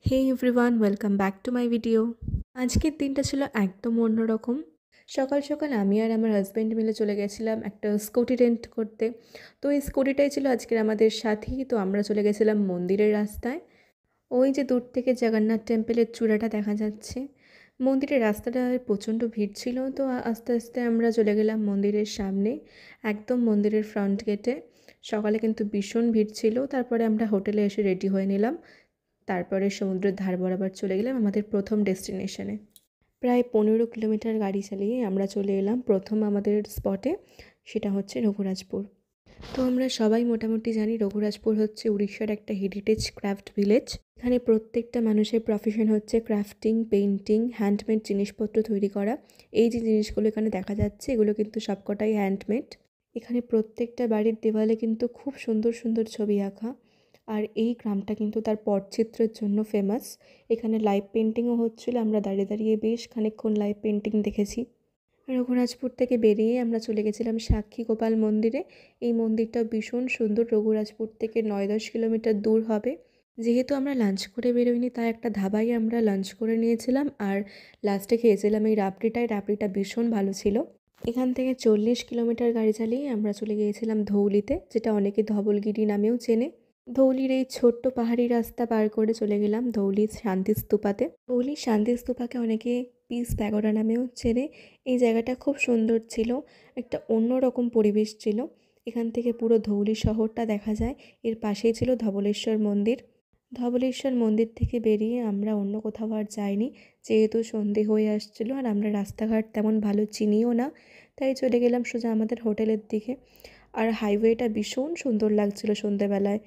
Hey everyone, welcome back to my video. আজকের দিনটা ছিল একদম অন্যরকম। সকাল সকাল আমি আর আমার হাজব্যান্ড মিলে চলে গেছিলাম একটা স্কুটি রেন্ট করতে। তো এই স্কুটিটাই ছিল আজকের আমাদের সাথী। তো আমরা চলে গেছিলাম মন্দিরের রাস্তায়। ওই যে দূর থেকে জগন্নাথ টেম্পলের চূড়াটা দেখা যাচ্ছে। মন্দিরের রাস্তাটায় প্রচণ্ড ভিড় ছিল, তো আস্তে আস্তে আমরা চলে গেলাম মন্দিরের সামনে, একদম মন্দিরের ফ্রন্ট গেটে। সকালে কিন্তু ভীষণ ভিড় ছিল। তারপরে আমরা হোটেলে এসে রেডি হয়ে নিলাম। তারপরে সমুদ্রের ধার বরাবর চলে গেলাম আমাদের প্রথম ডেস্টিনেশনে। প্রায় 15 কিলোমিটার গাড়ি চালিয়ে আমরা চলে এলাম প্রথম আমাদের স্পটে, সেটা হচ্ছে রঘুরাজপুর। তো আমরা সবাই মোটামুটি জানি রঘুরাজপুর হচ্ছে উড়িষ্যার একটা হেরিটেজ ক্রাফট ভিলেজ। এখানে প্রত্যেকটা মানুষের প্রফেশন হচ্ছে ক্রাফটিং, পেইন্টিং, হ্যান্ডমেড জিনিসপত্র তৈরি করা। এই যে জিনিসগুলো এখানে দেখা যাচ্ছে এগুলো কিন্তু সবকটাই হ্যান্ডমেড। এখানে প্রত্যেকটা বাড়ির দেওয়ালে কিন্তু খুব সুন্দর সুন্দর ছবি আঁকা। আর এই গ্রামটা কিন্তু তার পটচিত্রের জন্য ফেমাস। এখানে লাইভ পেন্টিংও হচ্ছিল, আমরা দাঁড়িয়ে দাঁড়িয়ে বেশ খানিকক্ষণ লাইভ পেন্টিং দেখেছি। রঘুরাজপুর থেকে বেরিয়ে আমরা চলে গেছিলাম সাক্ষী গোপাল মন্দিরে। এই মন্দিরটা ভীষণ সুন্দর, রঘুরাজপুর থেকে 9-10 কিলোমিটার দূর হবে। যেহেতু আমরা লাঞ্চ করে বেরোইনি, তাই একটা ধাবায় আমরা লাঞ্চ করে নিয়েছিলাম আর লাস্টে খেয়েছিলাম এই রাবড়িটা ভীষণ ভালো ছিল। এখান থেকে 40 কিলোমিটার গাড়ি চালিয়ে আমরা চলে গিয়েছিলাম ধৌলিতে, যেটা অনেকে ধবলগিরি নামেও চেনে। ধৌলির এই ছোট্ট পাহাড়ি রাস্তা পার করে চলে গেলাম ধৌলির শান্তিস্তূপাতে। ধৌলির শান্তিস্তূপাকে অনেকে পিস প্যাগোডা নামেও চেনে। এই জায়গাটা খুব সুন্দর ছিল, একটা অন্যরকম পরিবেশ ছিল। এখান থেকে পুরো ধৌলি শহরটা দেখা যায়। এর পাশেই ছিল ধবলেশ্বর মন্দির। ধবলেশ্বর মন্দির থেকে বেরিয়ে আমরা অন্য কোথাও আর যাইনি, যেহেতু সন্ধে হয়ে আসছিল আর আমরা রাস্তাঘাট তেমন ভালো চিনিও না। তাই চলে গেলাম সোজা আমাদের হোটেলের দিকে। আর হাইওয়েটা ভীষণ সুন্দর লাগছিল সন্ধেবেলায়।